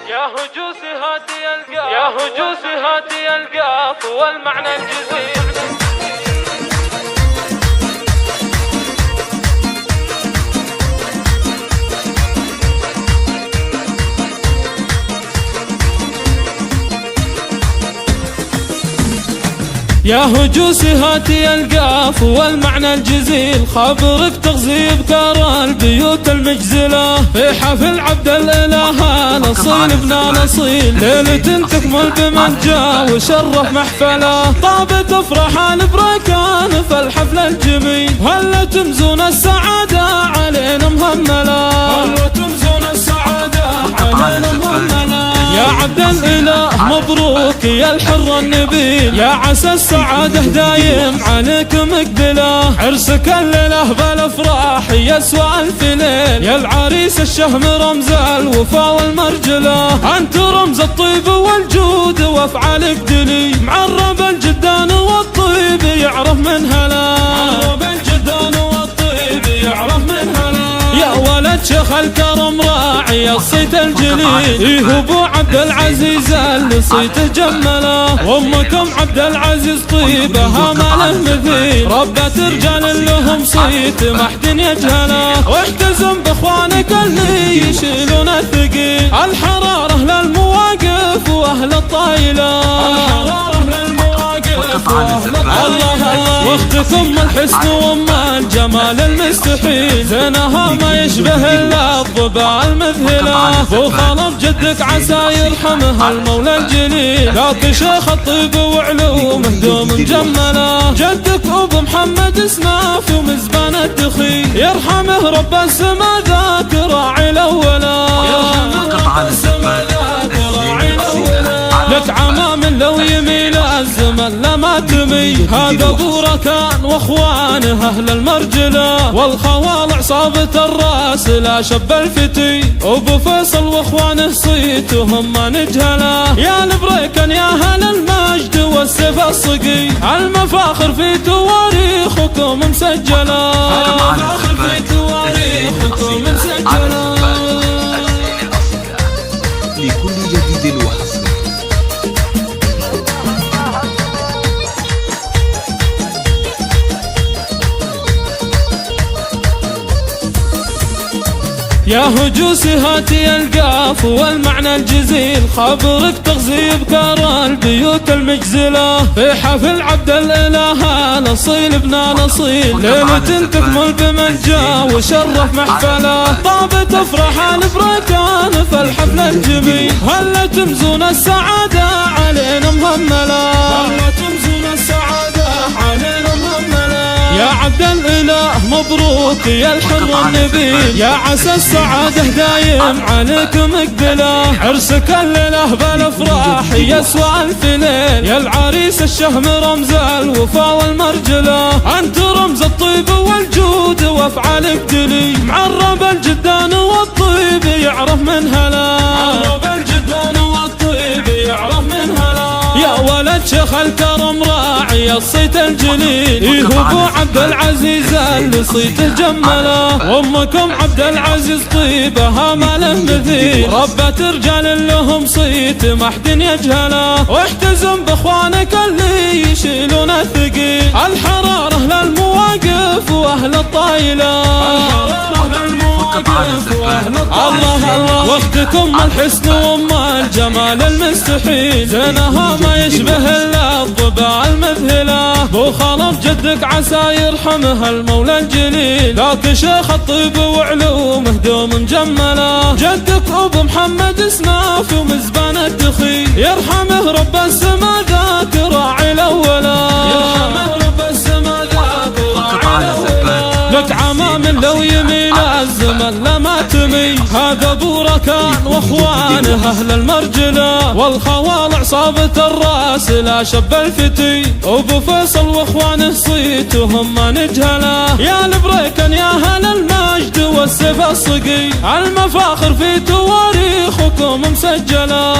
يا هجوس هاتي القاف والمعنى الجزيل. يا هجوس هاتي القاف والمعنى الجزيل، خبرك تغزي بكار البيوت المجزلة، في حفل عبد الإله نصيل ابن نصيل، ليلة تكمل بمن جاء وشرف محفله، طابت افراح البركان في الحفل الجميل، هلا تمزون السعادة علينا مهملة، هلا تمزون السعادة علينا مهملة. يا عبد الإله مبروك يا الحر النبيل، يا عسى السعادة دايم عليك مقبلة، عرسك الليلة بالافراح يسوى الف ليل، يا العريس الشهم رمز الوفا والمرجلة، انت رمز الطيب والجود وافعالك دليل، معرب الجدان والطيب يعرف من هلا، معرب الجدان والطيب يعرف من هلا. يا ولد شيخ الكرم راعي الصيت الجليل، إيه ابو عبد العزيز اللي صيته جمله، وامكم عبد العزيز طيبها ما له مثيل، ربة رجال لهم صيت ما حد يجهله، واحتزم باخوانك اللي يشيلون الثقيل، الحرارة للمواقف واهل الطايله، الحرارة للمواقف واهل الطايله. واختكم الحسن وام الجمال المستحيل، زينها ما يشبه الا الظباء المذهله، وخلف جدك عسى يرحمها المولى الجليل، ذاك شيخ الطيب وعلومه دوم مجمله، جدك ابو محمد اسمه في مزبان الدخيل، يرحمه رب السما ذاك راعي الاوله، يرحمه رب السما ذاك راعي الاوله. لك عمام لو يميل الزمن لما تمي، هذا ابو ركان واخوانه اهل المرجله، والخوال عصابة الراس لا شب الفتي، ابو فيصل واخوانه صيتهم ما نجهله، يا البريكن يا اهل المجد والسيف الصقي، المفاخر في تواريخكم مسجله، المفاخر في تواريخكم مسجله. لكل جديد وحصري. يا هجوس هاتي القاف والمعنى الجزيل، خبرك تغزي بكار البيوت المجزلة، في حفل عبد الإله نصيل ابن نصيل، ليلة تكمل بمن جاء وشرف محفله، طابت افراح البركان في الحفل الجميل، هلا تمزون السعادة علينا مهملة، هلا تمزون السعادة علينا مهملة. يا عبد الإله مبروك يا الحر النبيل، يا عسى السعادة دايم عليك مقبلة، عرسك الليلة بالافراح يسوى الف ليل، يا العريس الشهم رمز الوفا والمرجلة، انت رمز الطيب والجود وافعالك دليل، معرب الجدان والطيب يعرف من هلا، معرب الجدان والطيب يعرف من هلا. يا ولد شيخ الكرم راعي الصيت الجليل، إيه ابو عبد العزيز اللي صيته جمله، وامكم عبد العزيز طيبها ما له مثيل، ربة رجال لهم صيت ما حد يجهله، واحتزم باخوانك اللي يشيلون الثقيل، الحرارة للمواقف واهل الطايله، الحرارة للمواقف واهل الطايله. الله الله واختكم الحسن وام الجمال المستحيل، زينها ما يشبه الا الظباء المذهله، بو خلف جدك عسى يرحمها المولى الجليل، ذاك شيخ الطيب وعلومه دوم مجمله، جدك ابو محمد اسمه في مزبان الدخيل، يرحمه رب السما ذاك راعي الاوله، يرحمه رب السما ذاك راعي الاوله. لك عمام لو يميل الزمن لما تمي، هذا ابو ركان واخوانه اهل المرجله، والخوال عصابة الراس لا شب الفتي، ابو فيصل واخوانه صيتهم ما نجهله، يا البريكن يا اهل المجد والسيف الصقي، المفاخر في تواريخكم مسجله.